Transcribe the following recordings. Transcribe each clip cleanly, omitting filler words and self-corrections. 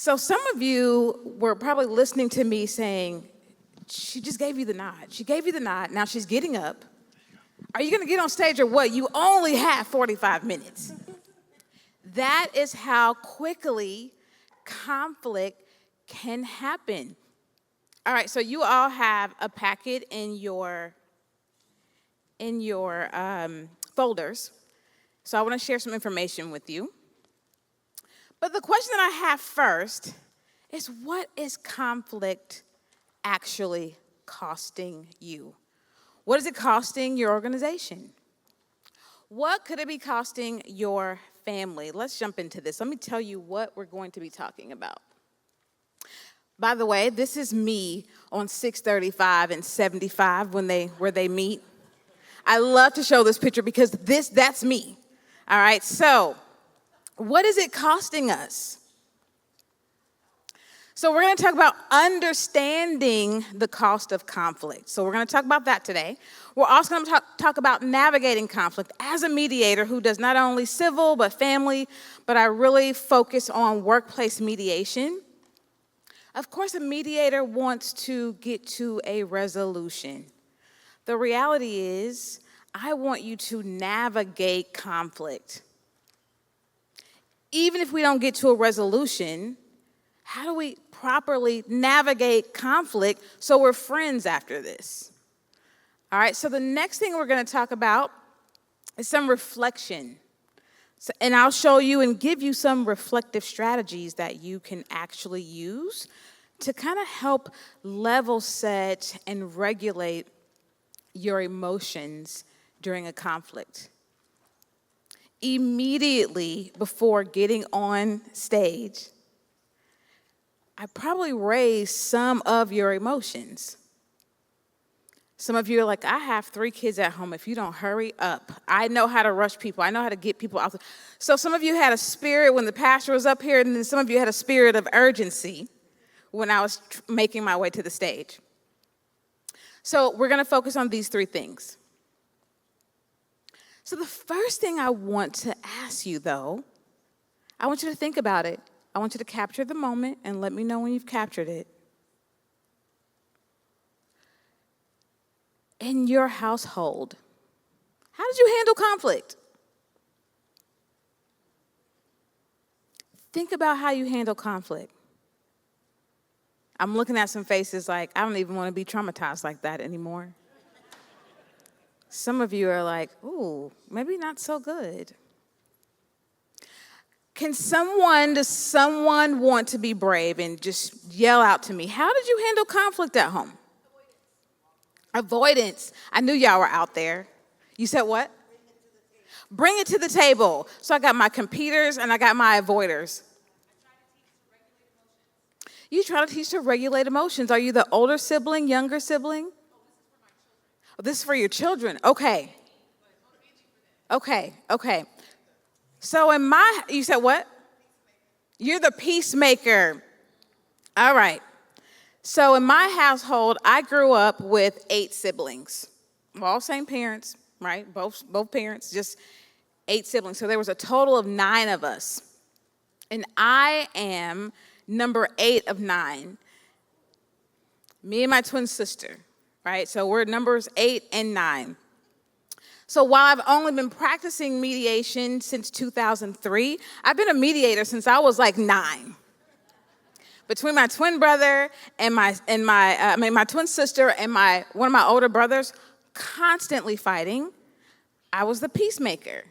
So some of you were probably listening to me saying, she just gave you the nod. She gave you the nod. Now she's getting up. Are you going to get on stage or what? You only have 45 minutes. That is how quickly conflict can happen. All right, so you all have a packet in your folders. So I want to share some information with you. But the question that I have first is, what is conflict actually costing you? What is it costing your organization? What could it be costing your family? Let's jump into this. Let me tell you what we're going to be talking about. By the way, this is me on 635 and 75 where they meet. I love to show this picture because that's me. All right, so what is it costing us? So we're going to talk about understanding the cost of conflict. So we're going to talk about that today. We're also going to talk about navigating conflict as a mediator who does not only civil but family, but I really focus on workplace mediation. Of course, a mediator wants to get to a resolution. The reality is, I want you to navigate conflict. Even if we don't get to a resolution, how do we properly navigate conflict so we're friends after this? All right, so the next thing we're going to talk about is some reflection. And I'll show you and give you some reflective strategies that you can actually use to kind of help level set and regulate your emotions during a conflict. Immediately before getting on stage, I probably raised some of your emotions. Some of you are like, I have 3 kids at home. If you don't hurry up, I know how to rush people. I know how to get people out. So some of you had a spirit when the pastor was up here, and then some of you had a spirit of urgency when I was making my way to the stage. So we're going to focus on these 3 things. So the first thing I want to ask you, though, I want you to think about it. I want you to capture the moment and let me know when you've captured it. In your household, how did you handle conflict? Think about how you handle conflict. I'm looking at some faces like, I don't even want to be traumatized like that anymore. Some of you are like, ooh, maybe not so good. Does someone want to be brave and just yell out to me, how did you handle conflict at home? Avoidance. I knew y'all were out there. You said what? Bring it to the table. So I got my competers and I got my avoiders. You try to teach to regulate emotions. Are you the older sibling, younger sibling? Oh, this is for your children. Okay. So you said what? You're the peacemaker. All right. So in my household, I grew up with 8 siblings. We're all same parents, right? Both parents, just 8 siblings. So there was a total of 9 of us. And I am number 8 of 9. Me and my twin sister, right? So we're numbers 8 and 9. So while I've only been practicing mediation since 2003, I've been a mediator since I was like 9. Between my twin brother and my twin sister and one of my older brothers, constantly fighting, I was the peacemaker.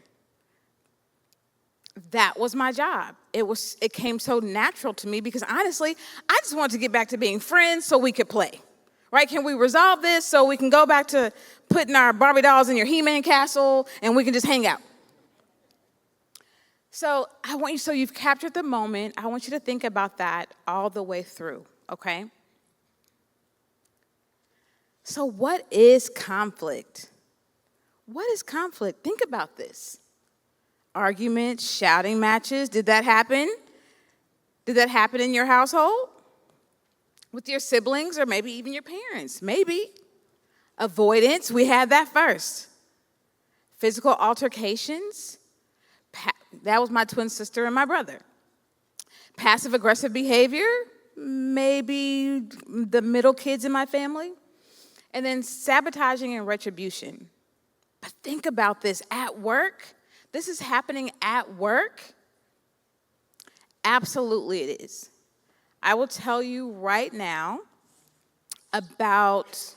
That was my job. It came so natural to me because honestly, I just wanted to get back to being friends so we could play. Right? Can we resolve this so we can go back to putting our Barbie dolls in your He-Man castle and we can just hang out? So you've captured the moment. I want you to think about that all the way through, okay? So what is conflict? What is conflict? Think about this. Arguments, shouting matches, did that happen? Did that happen in your household? With your siblings or maybe even your parents? Maybe. Avoidance, we had that first. Physical altercations, that was my twin sister and my brother. Passive aggressive behavior, maybe the middle kids in my family. And then sabotaging and retribution. But think about this at work. This is happening at work. Absolutely it is. I will tell you right now, about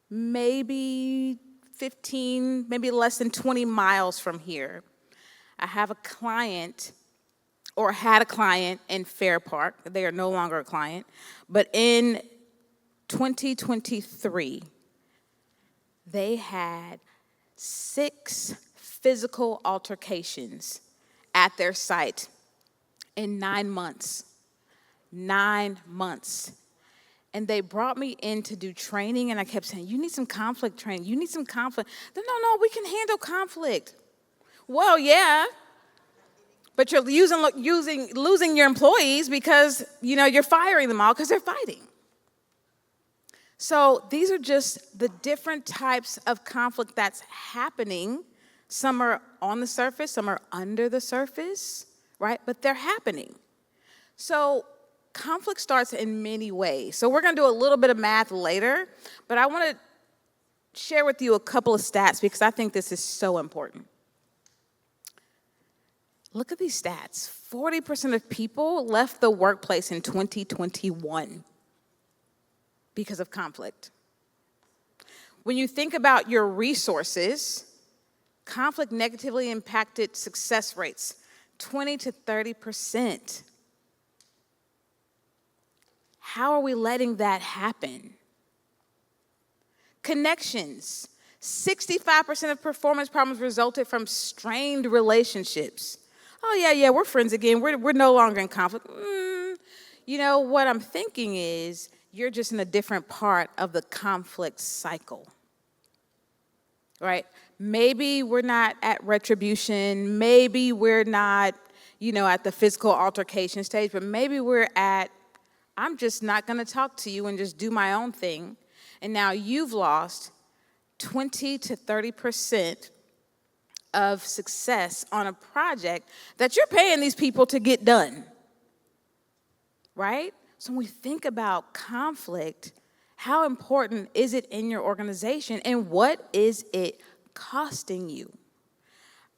maybe 15, maybe less than 20 miles from here, I have a client, or had a client in Fair Park. They are no longer a client. But in 2023, they had 6 physical altercations at their site in 9 months. 9 months. And they brought me in to do training, and I kept saying, you need some conflict training. You need some conflict. No, we can handle conflict. Well, yeah, but you're losing your employees because, you're firing them all because they're fighting. So these are just the different types of conflict that's happening. Some are on the surface, some are under the surface, right? But they're happening. So conflict starts in many ways. So we're going to do a little bit of math later, but I want to share with you a couple of stats because I think this is so important. Look at these stats. 40% of people left the workplace in 2021 because of conflict. When you think about your resources, conflict negatively impacted success rates, 20 to 30%. How are we letting that happen? Connections. 65% of performance problems resulted from strained relationships. Oh, yeah, we're friends again. We're no longer in conflict. What I'm thinking is you're just in a different part of the conflict cycle, right? Maybe we're not at retribution. Maybe we're not, at the physical altercation stage, but maybe we're at, I'm just not going to talk to you and just do my own thing. And now you've lost 20 to 30% of success on a project that you're paying these people to get done, right? So when we think about conflict, how important is it in your organization and what is it costing you?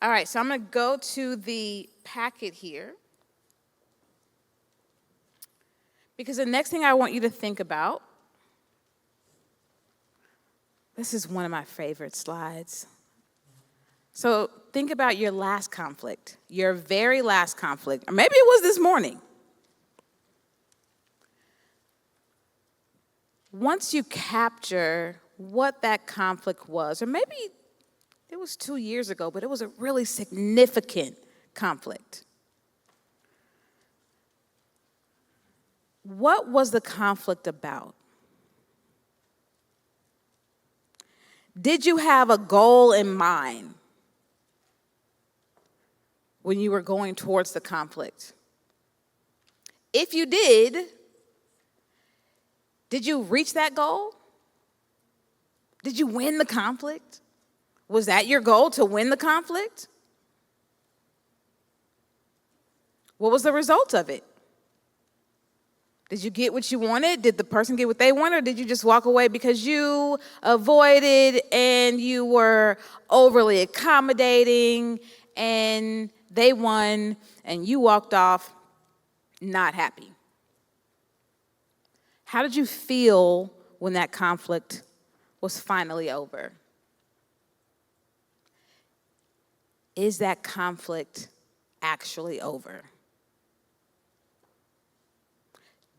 All right, so I'm going to go to the packet here. Because the next thing I want you to think about, this is one of my favorite slides. So think about your last conflict, your very last conflict, or maybe it was this morning. Once you capture what that conflict was, or maybe it was 2 years ago, but it was a really significant conflict. What was the conflict about? Did you have a goal in mind when you were going towards the conflict? If you did you reach that goal? Did you win the conflict? Was that your goal, to win the conflict? What was the result of it? Did you get what you wanted? Did the person get what they wanted? Or did you just walk away because you avoided and you were overly accommodating and they won and you walked off not happy? How did you feel when that conflict was finally over? Is that conflict actually over?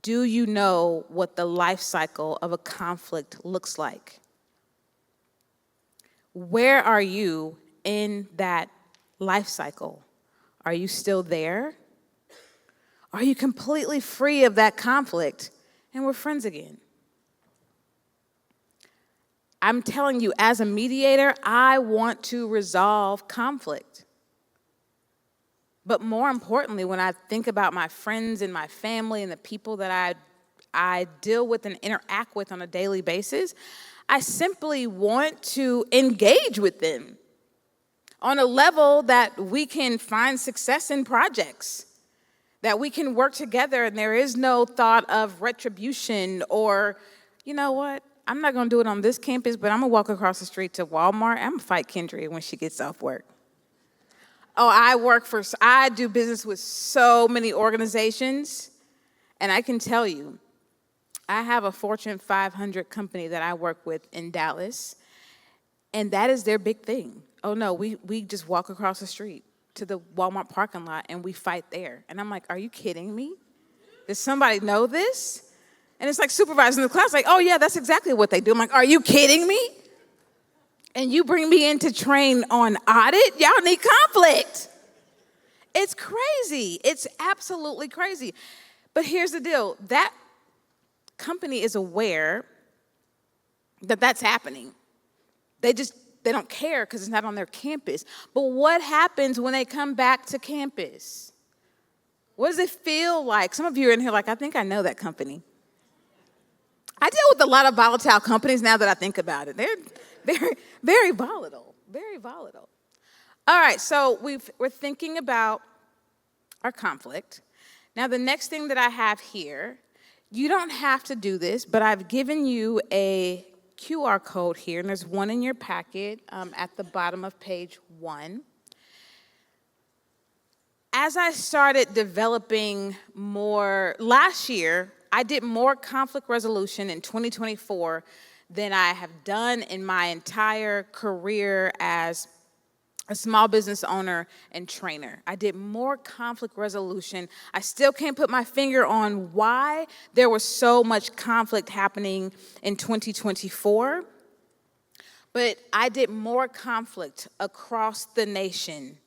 Do you know what the life cycle of a conflict looks like? Where are you in that life cycle? Are you still there? Are you completely free of that conflict and we're friends again? I'm telling you, as a mediator, I want to resolve conflict. But more importantly, when I think about my friends and my family and the people that I deal with and interact with on a daily basis, I simply want to engage with them on a level that we can find success in projects, that we can work together and there is no thought of retribution or, you know what, I'm not going to do it on this campus, but I'm going to walk across the street to Walmart. I'm going to fight Kendria when she gets off work. Oh, I do business with so many organizations, and I can tell you, I have a Fortune 500 company that I work with in Dallas, and that is their big thing. Oh no, we just walk across the street to the Walmart parking lot and we fight there. And I'm like, are you kidding me? Does somebody know this? And it's like supervising the class, like, oh yeah, that's exactly what they do. I'm like, are you kidding me? And you bring me in to train on audit? Y'all need conflict. It's crazy. It's absolutely crazy. But here's the deal. That company is aware that that's happening. They don't care because it's not on their campus. But what happens when they come back to campus? What does it feel like? Some of you are in here like, I think I know that company. I deal with a lot of volatile companies now that I think about it. They're very, very volatile, very volatile. All right, so we're thinking about our conflict. Now, the next thing that I have here, you don't have to do this, but I've given you a QR code here, and there's one in your packet at the bottom of page 1. As I started developing more, last year, I did more conflict resolution in 2024 than I have done in my entire career as a small business owner and trainer. I did more conflict resolution. I still can't put my finger on why there was so much conflict happening in 2024, but I did more conflict across the nation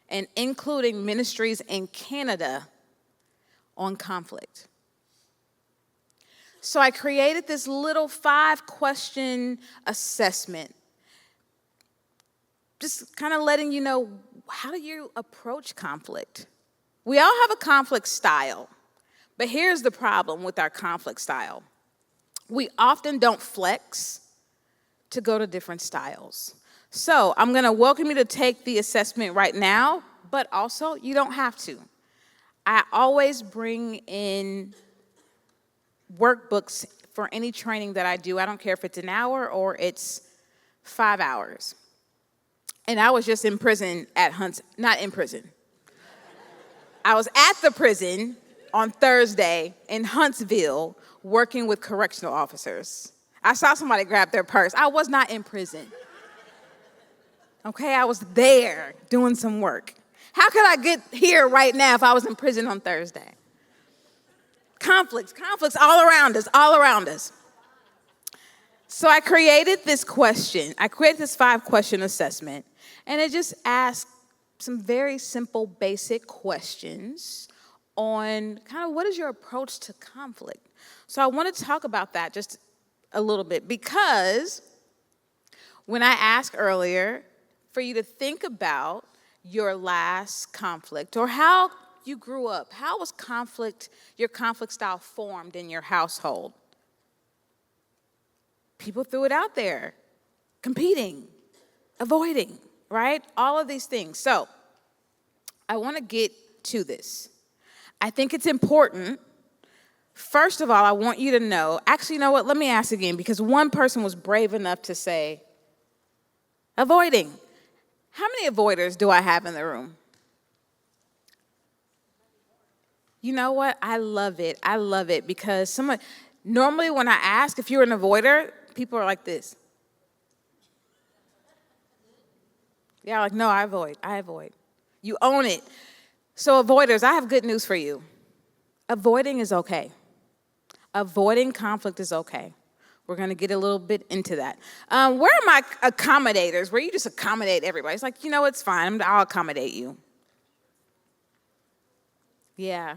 and including ministries in Canada on conflict. So I created this little 5-question assessment, just kind of letting you know, how do you approach conflict? We all have a conflict style, but here's the problem with our conflict style. We often don't flex to go to different styles. So I'm going to welcome you to take the assessment right now, but also you don't have to. I always bring in workbooks for any training that I do. I don't care if it's an hour or it's 5 hours. And I was just in prison at not in prison. I was at the prison on Thursday in Huntsville working with correctional officers. I saw somebody grab their purse. I was not in prison. Okay, I was there doing some work. How could I get here right now if I was in prison on Thursday? Conflicts all around us. So I created this question. I created this 5-question assessment, and it just asked some very simple, basic questions on kind of what is your approach to conflict. So I want to talk about that just a little bit, because when I asked earlier for you to think about your last conflict or how you grew up, how was your conflict style formed in your household? People threw it out there, competing, avoiding, right? All of these things. So I want to get to this. I think it's important. First of all, I want you to know, actually, you know what? Let me ask again, because one person was brave enough to say, avoiding. How many avoiders do I have in the room? You know what? I love it. I love it because normally when I ask if you're an avoider, people are like this. Yeah, like, no, I avoid. You own it. So avoiders, I have good news for you. Avoiding is okay. Avoiding conflict is okay. We're going to get a little bit into that. Where are my accommodators? Where you just accommodate everybody? It's like, it's fine. I'll accommodate you. Yeah.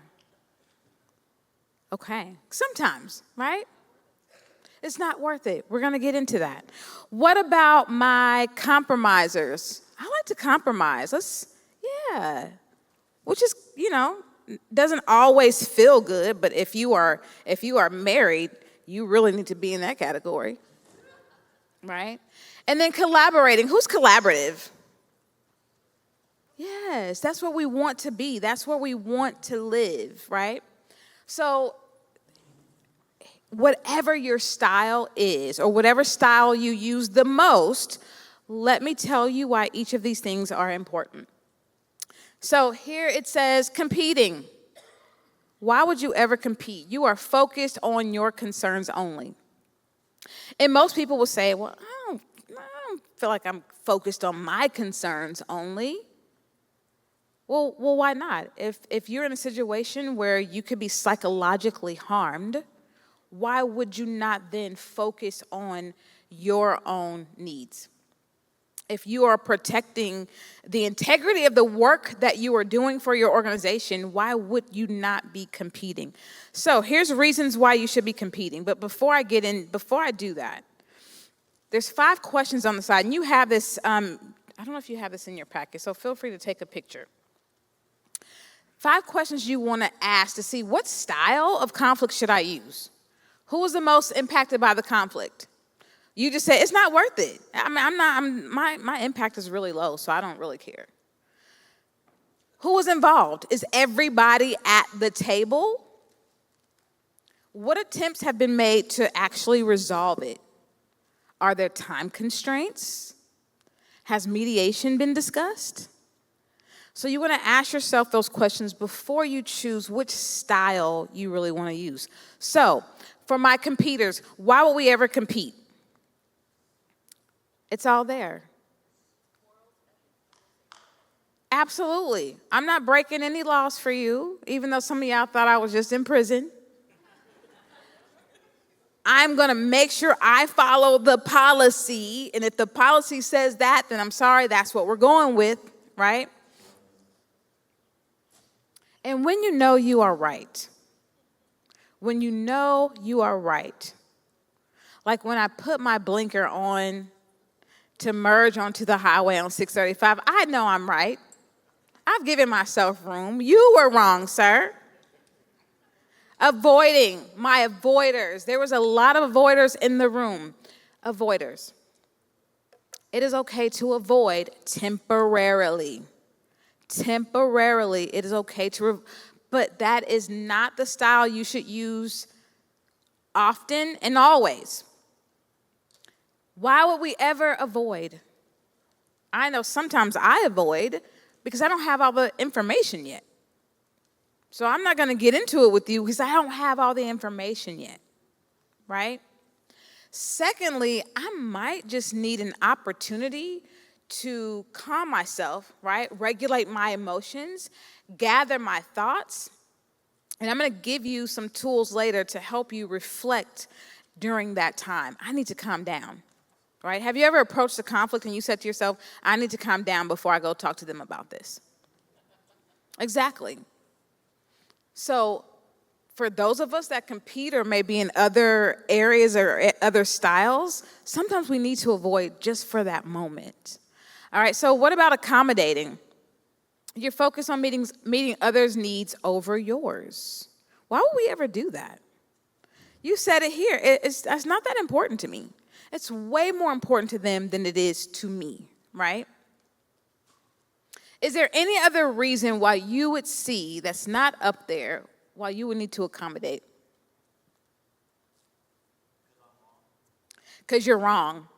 Okay. Sometimes, right? It's not worth it. We're going to get into that. What about my compromisers? I like to compromise. Which is, doesn't always feel good, but if you are married, you really need to be in that category, right? And then collaborating. Who's collaborative? Yes, that's what we want to be. That's where we want to live, right? So whatever your style is, or whatever style you use the most, let me tell you why each of these things are important. So here it says competing. Why would you ever compete? You are focused on your concerns only. And most people will say, well, I don't feel like I'm focused on my concerns only. Well, why not? If you're in a situation where you could be psychologically harmed, why would you not then focus on your own needs? If you are protecting the integrity of the work that you are doing for your organization, why would you not be competing? So here's reasons why you should be competing. But before I do that, there's 5 questions on the side. And you have this, I don't know if you have this in your packet, so feel free to take a picture. 5 questions you want to ask to see what style of conflict should I use? Who was the most impacted by the conflict? You just say, it's not worth it. My impact is really low, so I don't really care. Who was involved? Is everybody at the table? What attempts have been made to actually resolve it? Are there time constraints? Has mediation been discussed? So you want to ask yourself those questions before you choose which style you really want to use. So, for my competitors, why would we ever compete? It's all there. Absolutely. I'm not breaking any laws for you, even though some of y'all thought I was just in prison. I'm going to make sure I follow the policy, and if the policy says that, then I'm sorry, that's what we're going with, right? And when you know you are right, like when I put my blinker on to merge onto the highway on 635, I know I'm right. I've given myself room. You were wrong, sir. Avoiding, my avoiders. There was a lot of avoiders in the room. Avoiders. It is okay to avoid temporarily. Temporarily, it is okay to, but that is not the style you should use often and always. Why would we ever avoid? I know sometimes I avoid because I don't have all the information yet. So I'm not going to get into it with you because I don't have all the information yet, right? Secondly, I might just need an opportunity to calm myself, right? Regulate my emotions, gather my thoughts, and I'm going to give you some tools later to help you reflect during that time. I need to calm down, right? Have you ever approached a conflict and you said to yourself, I need to calm down before I go talk to them about this? Exactly. So for those of us that compete or maybe in other areas or other styles, sometimes we need to avoid just for that moment. All right, so what about accommodating? You're focused on meeting others' needs over yours. Why would we ever do that? You said it here. That's not that important to me. It's way more important to them than it is to me, right? Is there any other reason why you would see that's not up there why you would need to accommodate? Because you're wrong.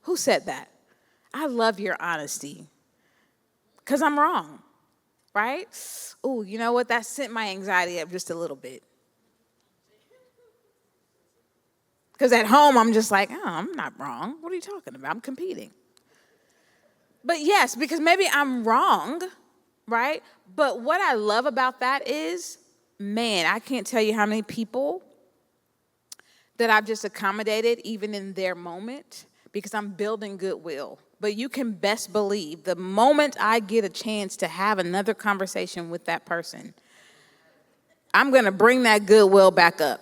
Who said that? I love your honesty. Because I'm wrong, right? Ooh, you know what? That sent my anxiety up just a little bit. Because at home, I'm just like, oh, I'm not wrong. What are you talking about? I'm competing. But yes, because maybe I'm wrong, right? But what I love about that is, man, I can't tell you how many people that I've just accommodated, even in their moment, because I'm building goodwill. But you can best believe the moment I get a chance to have another conversation with that person, I'm going to bring that goodwill back up.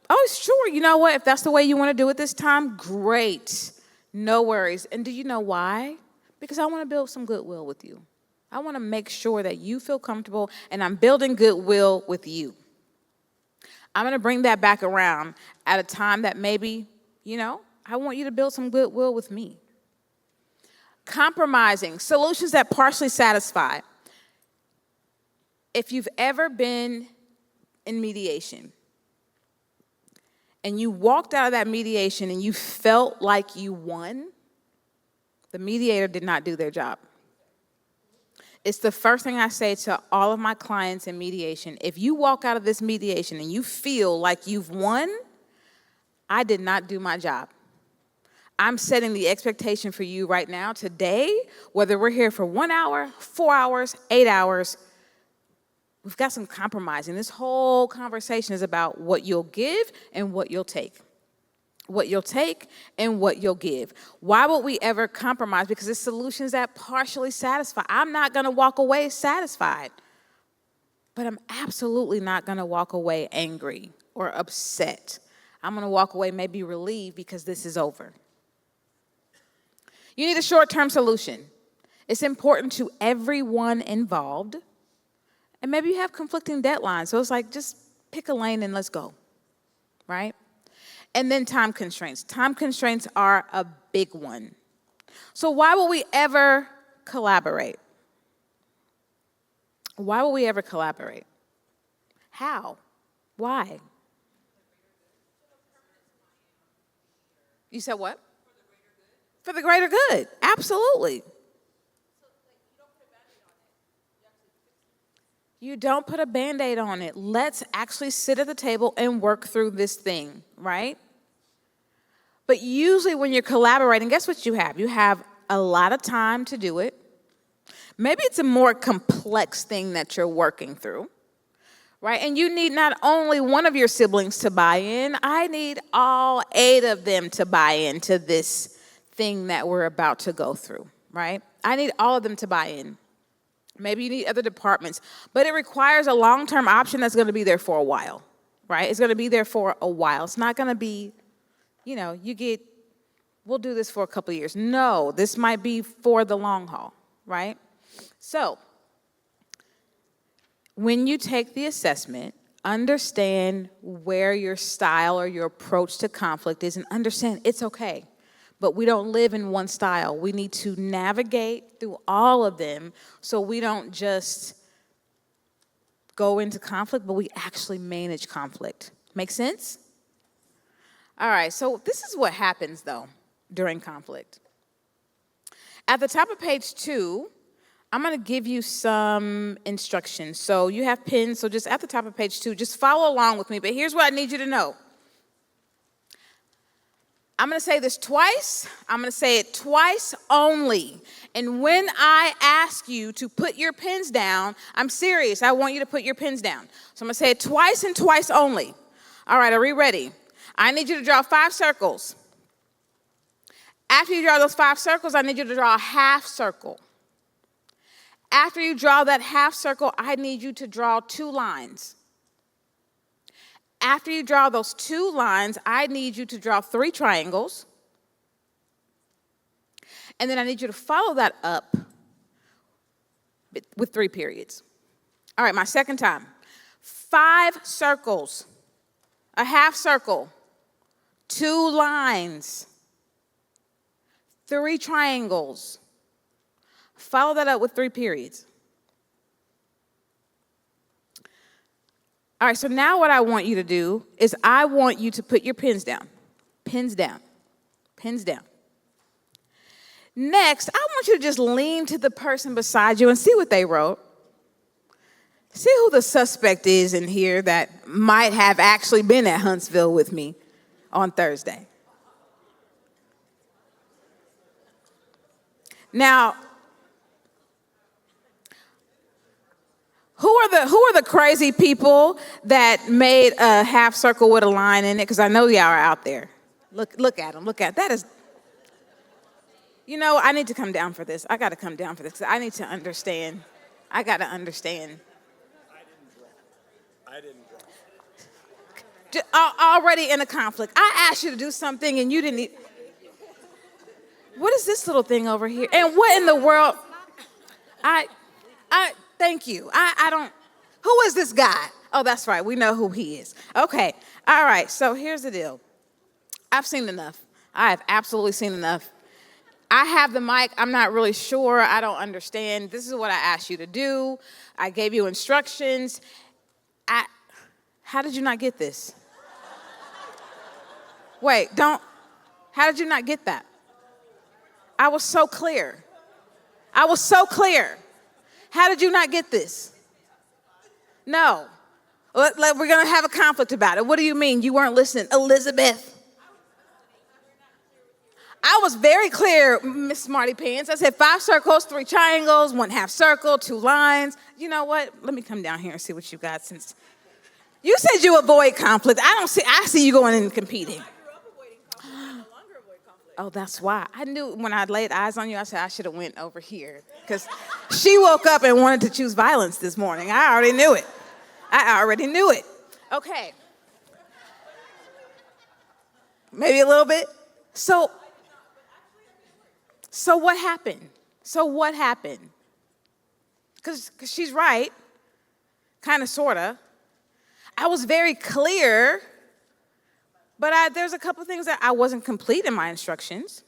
Oh, sure, you know what? If that's the way you want to do it this time, great. No worries. And do you know why? Because I want to build some goodwill with you. I want to make sure that you feel comfortable, and I'm building goodwill with you. I'm going to bring that back around at a time that maybe, I want you to build some goodwill with me. Compromising, solutions that partially satisfy. If you've ever been in mediation and you walked out of that mediation and you felt like you won, the mediator did not do their job. It's the first thing I say to all of my clients in mediation. If you walk out of this mediation and you feel like you've won, I did not do my job. I'm setting the expectation for you right now, today, whether we're here for 1 hour, 4 hours, 8 hours, we've got some compromising. This whole conversation is about what you'll give and what you'll take. What you'll take and what you'll give. Why would we ever compromise? Because it's solutions that partially satisfy. I'm not going to walk away satisfied, but I'm absolutely not going to walk away angry or upset. I'm going to walk away maybe relieved because this is over. You need a short-term solution. It's important to everyone involved. And maybe you have conflicting deadlines. So it's like, just pick a lane and let's go, right? And then time constraints. Time constraints are a big one. So why will we ever collaborate? Why will we ever collaborate? How? Why? You said what? For the greater good. Absolutely. You don't put a Band-Aid on it. Let's actually sit at the table and work through this thing, right? But usually when you're collaborating, guess what you have? You have a lot of time to do it. Maybe it's a more complex thing that you're working through, right? And you need not only one of your siblings to buy in, I need all 8 of them to buy into this thing that we're about to go through, right? I need all of them to buy in. Maybe you need other departments, but it requires a long-term option that's going to be there for a while, right? It's going to be there for a while. It's not going to be, we'll do this for a couple of years. No, this might be for the long haul, right? So, when you take the assessment, understand where your style or your approach to conflict is and understand it's okay. But we don't live in one style. We need to navigate through all of them so we don't just go into conflict, but we actually manage conflict. Make sense? All right, so this is what happens, though, during conflict. At the top of page 2, I'm going to give you some instructions. So you have pins, so just at the top of page 2, just follow along with me. But here's what I need you to know. I'm going to say this twice. I'm going to say it twice only. And when I ask you to put your pens down, I'm serious. I want you to put your pens down. So I'm going to say it twice and twice only. All right, are we ready? I need you to draw 5 circles. After you draw those 5 circles, I need you to draw a half circle. After you draw that half circle, I need you to draw 2 lines. After you draw those 2 lines, I need you to draw 3 triangles. And then I need you to follow that up with 3 periods. All right, my second time. 5 circles, a half circle, 2 lines, 3 triangles. Follow that up with 3 periods. All right, so now what I want you to do is I want you to put your pens down. Pens down. Pens down. Next, I want you to just lean to the person beside you and see what they wrote. See who the suspect is in here that might have actually been at Huntsville with me on Thursday. Now, who are the crazy people that made a half circle with a line in it? Because I know y'all are out there. Look at them. That is. I need to come down for this. I got to come down for this because I need to understand. I got to understand. I didn't draw. Already in a conflict. I asked you to do something and you didn't. What is this little thing over here? And what in the world? Thank you. I don't, who is this guy? Oh, that's right. We know who he is. Okay. All right. So here's the deal. I've seen enough. I have absolutely seen enough. I have the mic. I'm not really sure. I don't understand. This is what I asked you to do. I gave you instructions. How did you not get this? Wait, how did you not get that? I was so clear. I was so clear. How did you not get this? No. We're going to have a conflict about it. What do you mean? You weren't listening. Elizabeth. I was very clear, Miss Smarty Pants. I said 5 circles, 3 triangles, 1 half circle, 2 lines. You know what? Let me come down here and see what you got, since you said you avoid conflict. I see you going and competing. Oh, that's why. I knew when I laid eyes on you, I said I should have went over here, because she woke up and wanted to choose violence this morning. I already knew it. Okay. Maybe a little bit. So what happened? Because she's right, kind of, sort of. I was very clear, but there's a couple things that I wasn't complete in my instructions.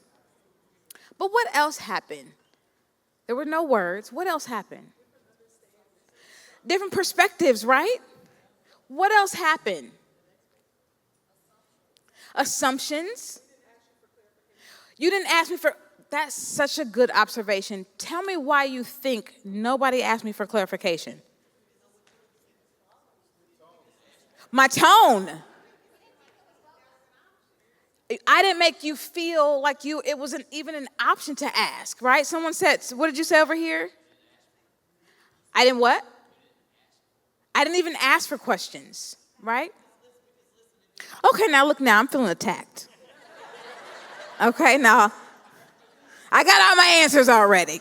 But what else happened? There were no words. What else happened? Different perspectives, right? What else happened? Assumptions. You didn't ask me for, that's such a good observation. Tell me why you think nobody asked me for clarification. My tone. I didn't make you feel like it wasn't even an option to ask, right? Someone said, what did you say over here? I didn't what? I didn't even ask for questions, right? Okay, now look, now I'm feeling attacked. Okay, now I got all my answers already.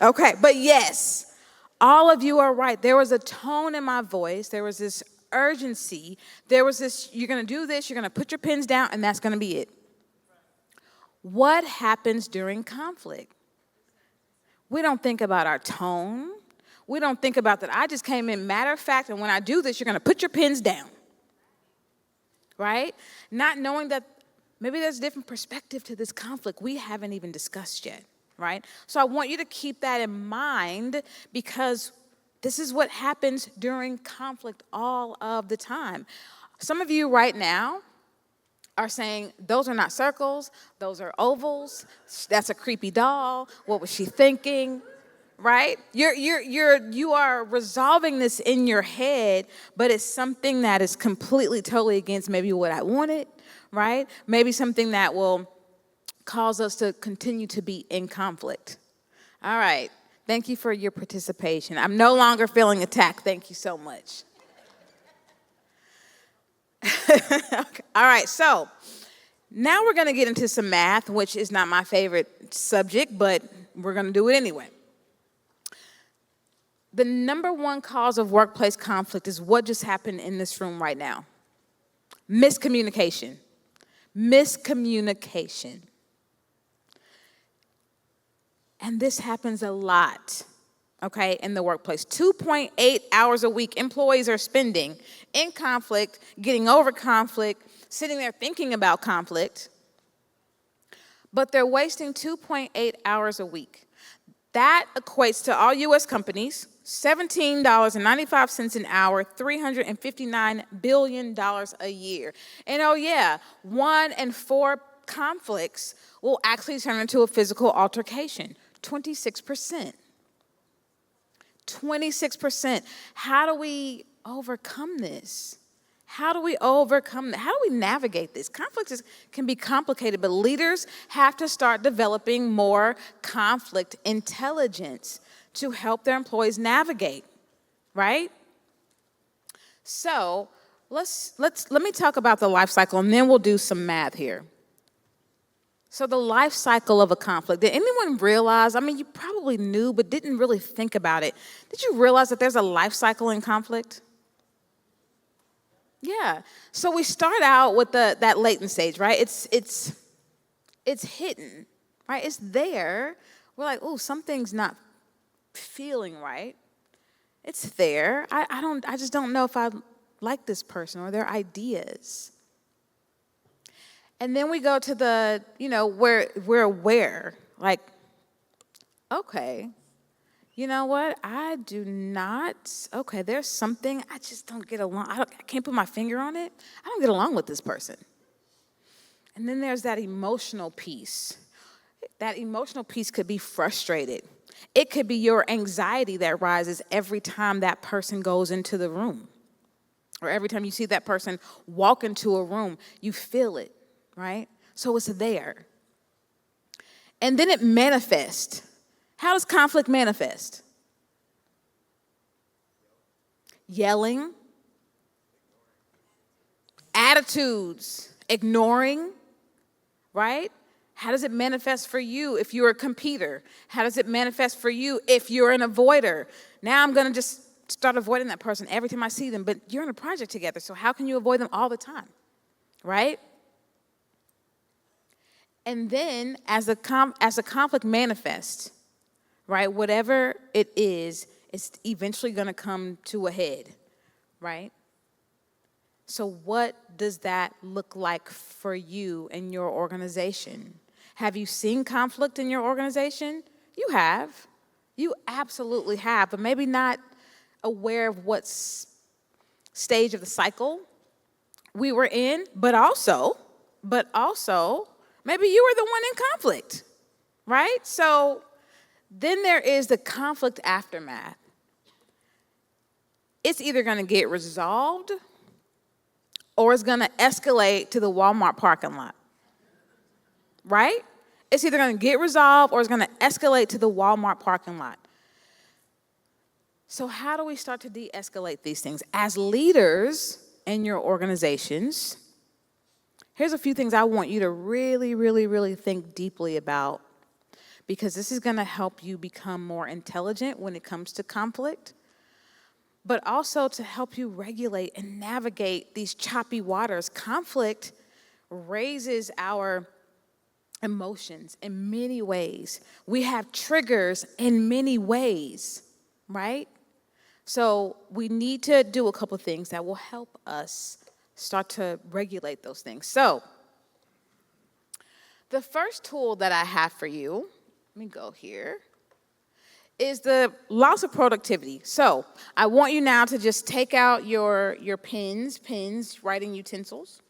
Okay, but yes, all of you are right. There was a tone in my voice. There was this urgency. There was this, you're going to do this, you're going to put your pens down, and that's going to be it. What happens during conflict? We don't think about our tone. We don't think about that I just came in matter of fact, and when I do this, you're going to put your pens down. Right? Not knowing that maybe there's a different perspective to this conflict we haven't even discussed yet. Right? So I want you to keep that in mind, because this is what happens during conflict all of the time. Some of you right now are saying, those are not circles, those are ovals, that's a creepy doll, what was she thinking, right? You are resolving this in your head, but it's something that is completely, totally against maybe what I wanted, right? Maybe something that will cause us to continue to be in conflict. All right. Thank you for your participation. I'm no longer feeling attacked. Thank you so much. Okay. All right, so now we're going to get into some math, which is not my favorite subject, but we're going to do it anyway. The number one cause of workplace conflict is what just happened in this room right now. Miscommunication. Miscommunication. And this happens a lot, okay, in the workplace. 2.8 hours a week employees are spending in conflict, getting over conflict, sitting there thinking about conflict, but they're wasting 2.8 hours a week. That equates to all U.S. companies, $17.95 an hour, $359 billion a year. And oh yeah, 1 in 4 conflicts will actually turn into a physical altercation. 26%. 26%. How do we overcome this? How do we navigate this? Conflict can be complicated, but leaders have to start developing more conflict intelligence to help their employees navigate, right? So let me talk about the life cycle, and then we'll do some math here. So the life cycle of a conflict. Did anyone realize, you probably knew, but didn't really think about it. Did you realize that there's a life cycle in conflict? Yeah. So we start out with that latent stage, right? It's hidden, right? It's there. We're like, oh, something's not feeling right. It's there. I just don't know if I like this person or their ideas. And then we go to the, where we're aware. Like, okay, you know what? I do not, okay, there's something I just don't get along. I can't put my finger on it. I don't get along with this person. And then there's that emotional piece. That emotional piece could be frustrated. It could be your anxiety that rises every time that person goes into the room. Or every time you see that person walk into a room, you feel it, right? So it's there. And then it manifests. How does conflict manifest? Yelling, attitudes, ignoring, right? How does it manifest for you if you're a competitor? How does it manifest for you if you're an avoider? Now I'm going to just start avoiding that person every time I see them, but you're in a project together, so how can you avoid them all the time, right? And then as the conflict manifests, right, whatever it is, it's eventually going to come to a head, right? So what does that look like for you and your organization? Have you seen conflict in your organization? You have. You absolutely have, but maybe not aware of what stage of the cycle we were in, but also, maybe you were the one in conflict, right? So then there is the conflict aftermath. It's either going to get resolved or it's going to escalate to the Walmart parking lot, right? It's either going to get resolved or it's going to escalate to the Walmart parking lot. So how do we start to de-escalate these things? As leaders in your organizations, here's a few things I want you to really, really, really think deeply about, because this is going to help you become more intelligent when it comes to conflict, but also to help you regulate and navigate these choppy waters. Conflict raises our emotions in many ways. We have triggers in many ways, right? So we need to do a couple things that will help us start to regulate those things. So the first tool that I have for you, let me go here, is the loss of productivity. So I want you now to just take out your pens, writing utensils.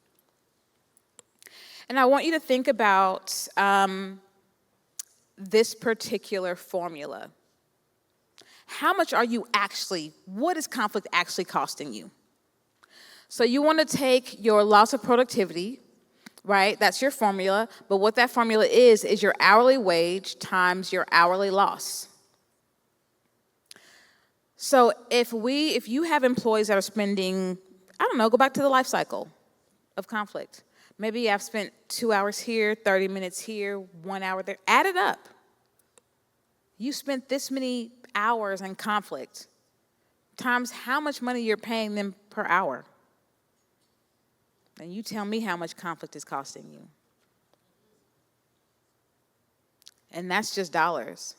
And I want you to think about this particular formula. How much are you actually, what is conflict actually costing you? So you want to take your loss of productivity, right? That's your formula. But what that formula is your hourly wage times your hourly loss. So if you have employees that are spending, I don't know, go back to the life cycle of conflict. Maybe I've spent 2 hours here, 30 minutes here, 1 hour there. Add it up. You spent this many hours in conflict times how much money you're paying them per hour. And you tell me how much conflict is costing you. And that's just dollars.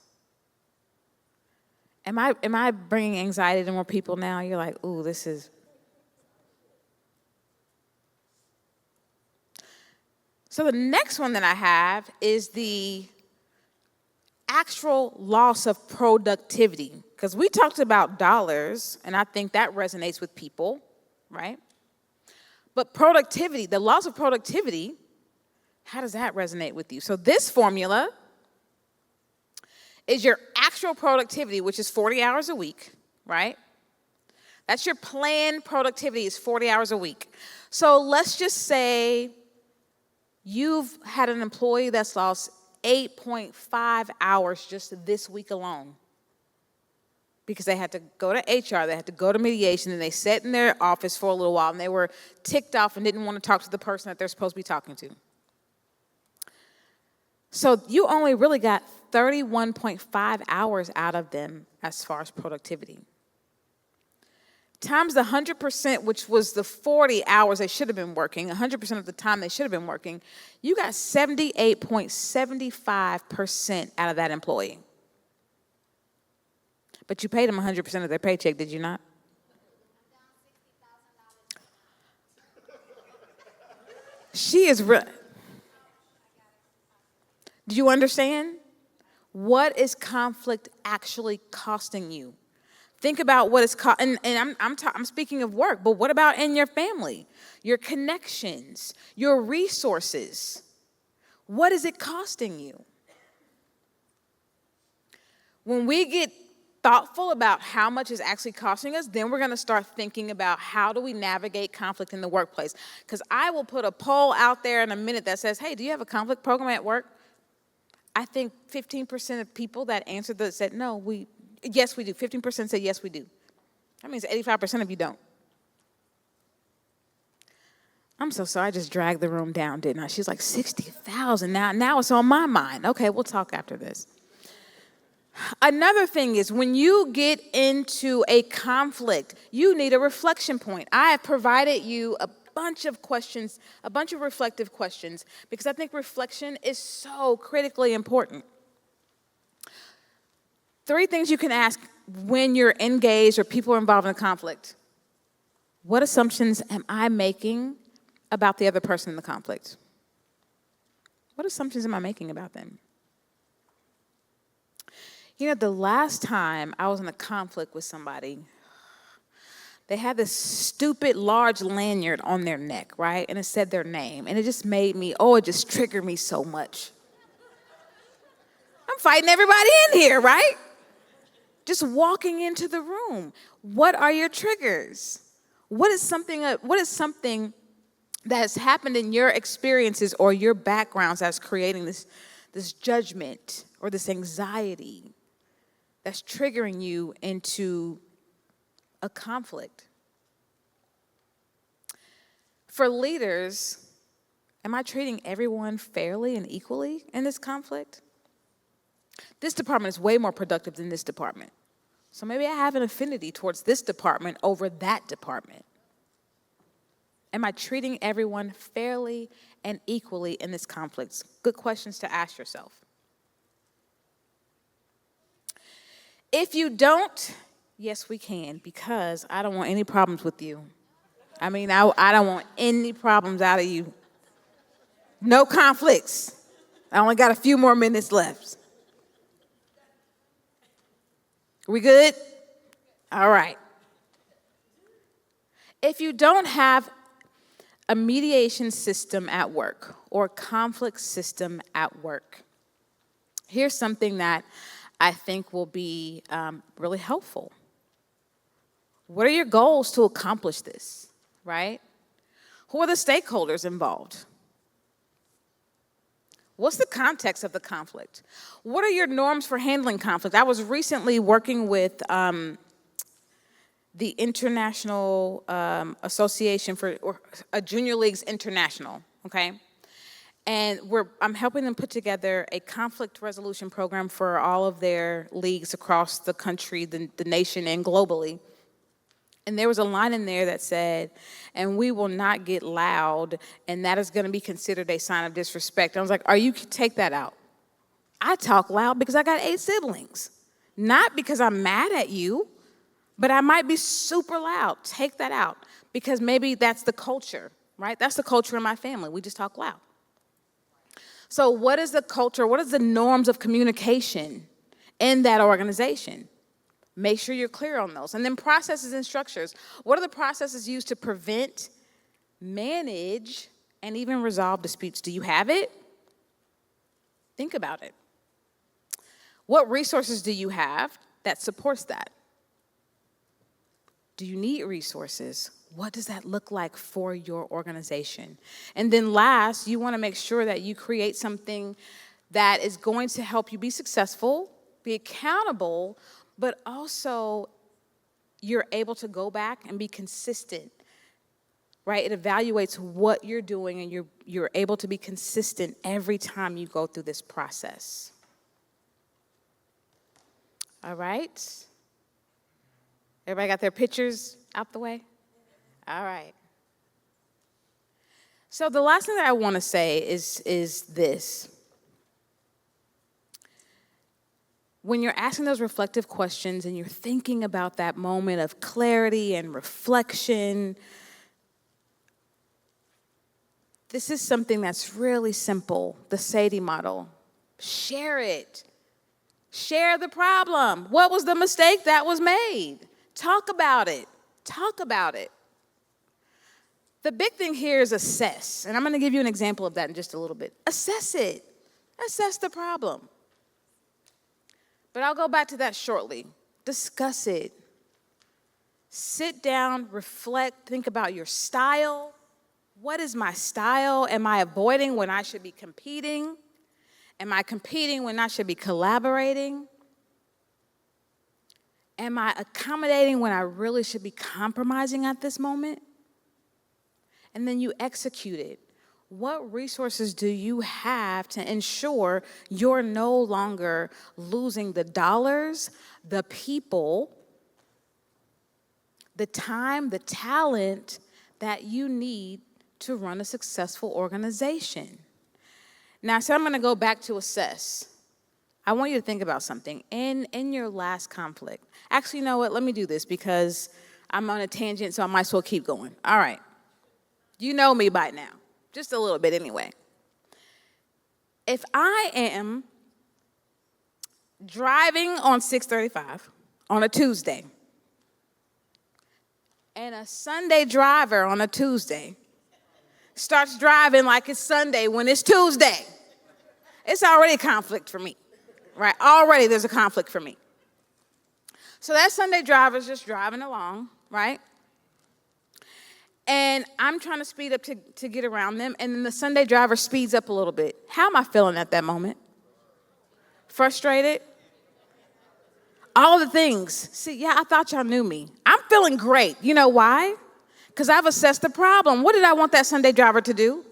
Am I bringing anxiety to more people now? You're like, ooh, this is. So the next one that I have is the actual loss of productivity. Because we talked about dollars, and I think that resonates with people, right? But productivity, the loss of productivity, how does that resonate with you? So this formula is your actual productivity, which is 40 hours a week, right? That's your planned productivity is 40 hours a week. So let's just say you've had an employee that's lost 8.5 hours just this week alone because they had to go to HR, they had to go to mediation, and they sat in their office for a little while, and they were ticked off and didn't want to talk to the person that they're supposed to be talking to. So you only really got 31.5 hours out of them as far as productivity. Times the 100%, which was the 40 hours they should have been working, 100% of the time they should have been working, you got 78.75% out of that employee. But you paid them 100% of their paycheck, did you not? She is real. Do you understand? What is conflict actually costing you? Think about what it's and I'm speaking of work, but what about in your family, your connections, your resources? What is it costing you? When we get thoughtful about how much is actually costing us, then we're going to start thinking about how do we navigate conflict in the workplace. Because I will put a poll out there in a minute that says, hey, do you have a conflict program at work? I think 15% of people that answered that said, no, yes, we do. 15% said, yes, we do. That means 85% of you don't. I'm so sorry, I just dragged the room down, didn't I? She's like, 60,000. Now it's on my mind. Okay, we'll talk after this. Another thing is when you get into a conflict, you need a reflection point. I have provided you a bunch of questions, a bunch of reflective questions, because I think reflection is so critically important. 3 things you can ask when you're engaged or people are involved in a conflict. What assumptions am I making about the other person in the conflict? What assumptions am I making about them? You know, the last time I was in a conflict with somebody, they had this stupid large lanyard on their neck, right? And it said their name. And it just made me, it just triggered me so much. I'm fighting everybody in here, right? Just walking into the room. What are your triggers? What is something that has happened in your experiences or your backgrounds that's creating this judgment or this anxiety that's triggering you into a conflict? For leaders, am I treating everyone fairly and equally in this conflict? This department is way more productive than this department. So maybe I have an affinity towards this department over that department. Am I treating everyone fairly and equally in this conflict? Good questions to ask yourself. If you don't, yes, we can, because I don't want any problems with you. I mean, I don't want any problems out of you. No conflicts. I only got a few more minutes left. We good? All right. If you don't have a mediation system at work or a conflict system at work, here's something that I think will be really helpful. What are your goals to accomplish this, right? Who are the stakeholders involved? What's the context of the conflict? What are your norms for handling conflict? I was recently working with the International Association for Junior Leagues International, okay? And I'm helping them put together a conflict resolution program for all of their leagues across the country, the nation, and globally. And there was a line in there that said, and we will not get loud, and that is going to be considered a sign of disrespect. I was like, you can take that out. I talk loud because I got 8 siblings. Not because I'm mad at you, but I might be super loud. Take that out, because maybe that's the culture, right? That's the culture in my family. We just talk loud. So what is the culture? What is the norms of communication in that organization? Make sure you're clear on those. And then processes and structures. What are the processes used to prevent, manage, and even resolve disputes? Do you have it? Think about it. What resources do you have that supports that? Do you need resources? What does that look like for your organization? And then last, you want to make sure that you create something that is going to help you be successful, be accountable, but also you're able to go back and be consistent, right? It evaluates what you're doing, and you're able to be consistent every time you go through this process. All right? Everybody got their pictures out the way? All right. So the last thing that I want to say is this. When you're asking those reflective questions and you're thinking about that moment of clarity and reflection, this is something that's really simple, the Sadie model. Share it. Share the problem. What was the mistake that was made? Talk about it. Talk about it. The big thing here is assess. And I'm going to give you an example of that in just a little bit. Assess it. Assess the problem. But I'll go back to that shortly. Discuss it. Sit down, reflect, think about your style. What is my style? Am I avoiding when I should be competing? Am I competing when I should be collaborating? Am I accommodating when I really should be compromising at this moment? And then you execute it. What resources do you have to ensure you're no longer losing the dollars, the people, the time, the talent that you need to run a successful organization? Now, so I'm going to go back to assess. I want you to think about something. In your last conflict, actually, you know what? Let me do this because I'm on a tangent, so I might as well keep going. All right. You know me by now, just a little bit anyway. If I am driving on 635 on a Tuesday, and a Sunday driver on a Tuesday starts driving like it's Sunday when it's Tuesday, it's already a conflict for me, right? Already there's a conflict for me. So that Sunday driver's just driving along, right? And I'm trying to speed up to get around them, and then the Sunday driver speeds up a little bit. How am I feeling at that moment? Frustrated? All the things. See, yeah, I thought y'all knew me. I'm feeling great. You know why? Because I've assessed the problem. What did I want that Sunday driver to do?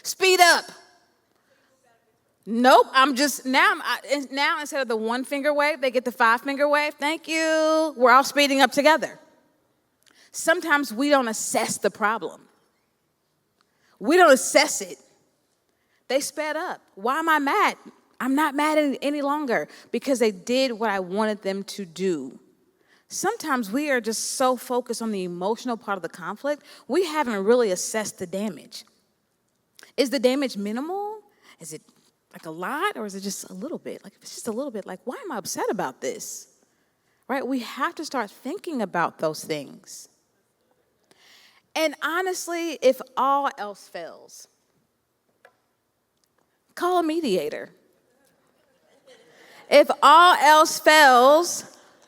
Speed up. Nope, I'm just, now instead of the 1 finger wave, they get the 5 finger wave. Thank you. We're all speeding up together. Sometimes we don't assess the problem. We don't assess it. They sped up. Why am I mad? I'm not mad any longer because they did what I wanted them to do. Sometimes we are just so focused on the emotional part of the conflict, we haven't really assessed the damage. Is the damage minimal? Is it like a lot, or is it just a little bit? Like, if it's just a little bit, like, why am I upset about this? Right? We have to start thinking about those things. And honestly, if all else fails, call a mediator. If all else fails,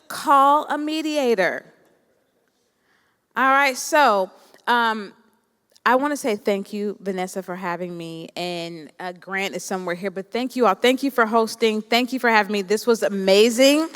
call a mediator. All right, so I want to say thank you, Vanessa, for having me, and Grant is somewhere here, but thank you all. Thank you for hosting. Thank you for having me. This was amazing.